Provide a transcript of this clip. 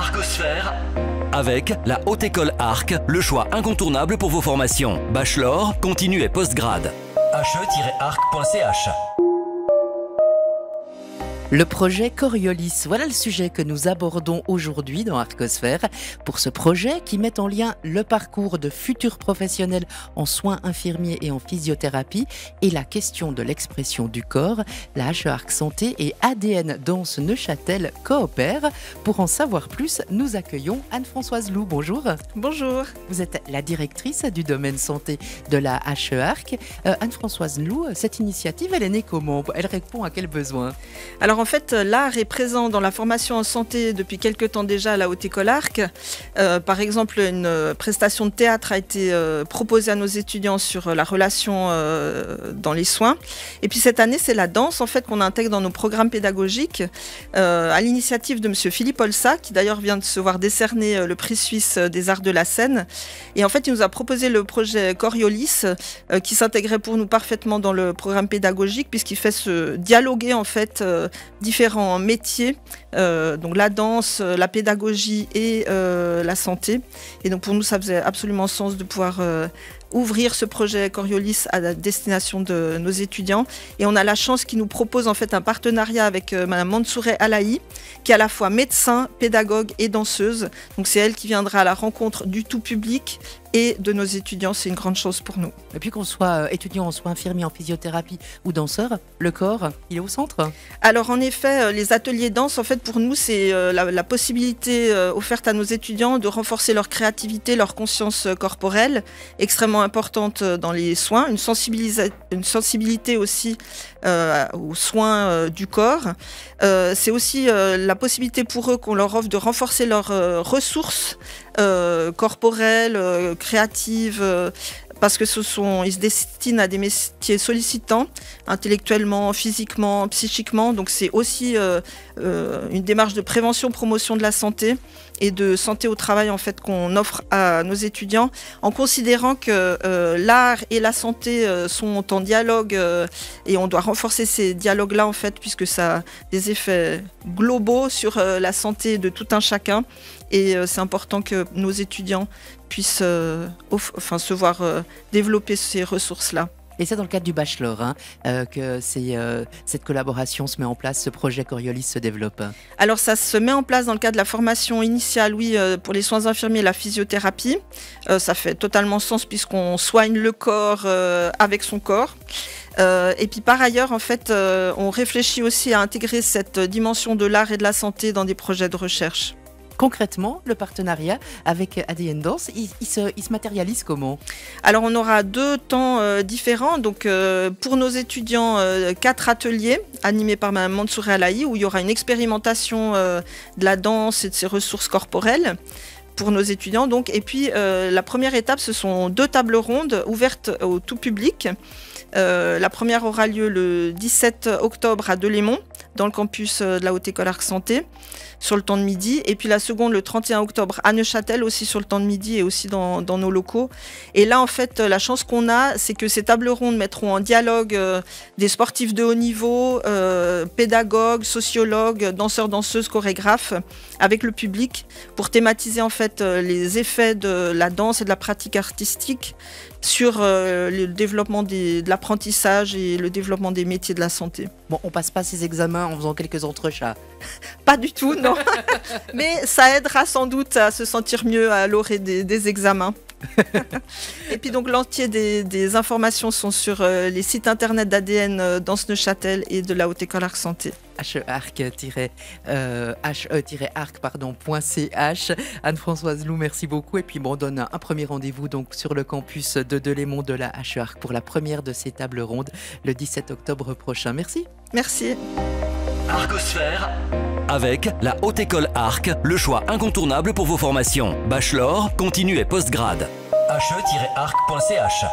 Arcosphère avec la Haute École Arc, le choix incontournable pour vos formations. Bachelor, continu et postgrad. he-arc.ch. Le projet Coriolis, voilà le sujet que nous abordons aujourd'hui dans Arcosphère. Pour ce projet qui met en lien le parcours de futurs professionnels en soins infirmiers et en physiothérapie et la question de l'expression du corps, la HE-Arc Santé et ADN Danse Neuchâtel coopèrent. Pour en savoir plus, nous accueillons Anne-Françoise Loup. Bonjour. Bonjour. Vous êtes la directrice du domaine santé de la HE-Arc. Anne-Françoise Loup, cette initiative, elle est née comment? Elle répond à quel besoin? Alors en fait, l'art est présent dans la formation en santé depuis quelques temps déjà à la Haute École Arc. Par exemple, une prestation de théâtre a été proposée à nos étudiants sur la relation dans les soins. Et puis cette année, c'est la danse en fait qu'on intègre dans nos programmes pédagogiques à l'initiative de monsieur Philippe Olsa, qui d'ailleurs vient de se voir décerner le prix suisse des arts de la scène. Et en fait, il nous a proposé le projet Coriolis qui s'intégrait pour nous parfaitement dans le programme pédagogique puisqu'il fait se dialoguer en fait différents métiers, donc la danse, la pédagogie et la santé. Et donc pour nous, ça faisait absolument sens de pouvoir ouvrir ce projet Coriolis à la destination de nos étudiants. Et on a la chance qu'ils nous proposent en fait un partenariat avec Madame Mansouré Alaï, qui est à la fois médecin, pédagogue et danseuse. Donc c'est elle qui viendra à la rencontre du tout public et de nos étudiants. C'est une grande chance pour nous. Et puis qu'on soit étudiant en soins infirmiers, en physiothérapie ou danseur, le corps, il est au centre? Alors en effet, les ateliers danse, en fait pour nous, c'est la possibilité offerte à nos étudiants de renforcer leur créativité, leur conscience corporelle, extrêmement importante dans les soins, une sensibilité aussi aux soins du corps. C'est aussi la possibilité pour eux qu'on leur offre de renforcer leurs ressources corporelles, créatives, parce que ils se destinent à des métiers sollicitants, intellectuellement, physiquement, psychiquement. Donc c'est aussi une démarche de prévention, promotion de la santé et de santé au travail en fait qu'on offre à nos étudiants, en considérant que l'art et la santé sont en dialogue et on doit renforcer ces dialogues-là en fait, puisque ça a des effets globaux sur la santé de tout un chacun. Et c'est important que nos étudiants puissent se voir développer ces ressources-là. Et c'est dans le cadre du bachelor que cette collaboration se met en place, ce projet Coriolis se développe. Alors ça se met en place dans le cadre de la formation initiale, oui, pour les soins infirmiers et la physiothérapie. Ça fait totalement sens puisqu'on soigne le corps avec son corps. Et puis par ailleurs, en fait, on réfléchit aussi à intégrer cette dimension de l'art et de la santé dans des projets de recherche. Concrètement, le partenariat avec ADN Danse, il se matérialise comment? Alors on aura 2 temps différents. Donc pour nos étudiants, 4 ateliers animés par Mme Mansouré Alaï, où il y aura une expérimentation de la danse et de ses ressources corporelles pour nos étudiants. Donc. Et puis la première étape, ce sont 2 tables rondes ouvertes au tout public. La première aura lieu le 17 octobre à Delémont, dans le campus de la Haute École Arc Santé, sur le temps de midi. Et puis la seconde, le 31 octobre, à Neuchâtel, aussi sur le temps de midi et aussi dans nos locaux. Et là, en fait, la chance qu'on a, c'est que ces tables rondes mettront en dialogue des sportifs de haut niveau, pédagogues, sociologues, danseurs, danseuses, chorégraphes, avec le public, pour thématiser en fait les effets de la danse et de la pratique artistique sur le développement de l'apprentissage et le développement des métiers de la santé. Bon, on passe pas ces examens en faisant quelques entrechats? Pas du tout, non. Mais ça aidera sans doute à se sentir mieux à l'orée des examens. Et puis donc l'entier des informations sont sur les sites internet d'ADN Danse Neuchâtel et de la Haute École Arc Santé. he-arc.ch. Anne-Françoise Loup, merci beaucoup. Et puis on donne un premier rendez-vous donc sur le campus de Delémont de la HE-Arc pour la première de ces tables rondes le 17 octobre prochain. Merci. Merci. Arcosphère avec la Haute École Arc, le choix incontournable pour vos formations. Bachelor, continu et postgrad. he-arc.ch.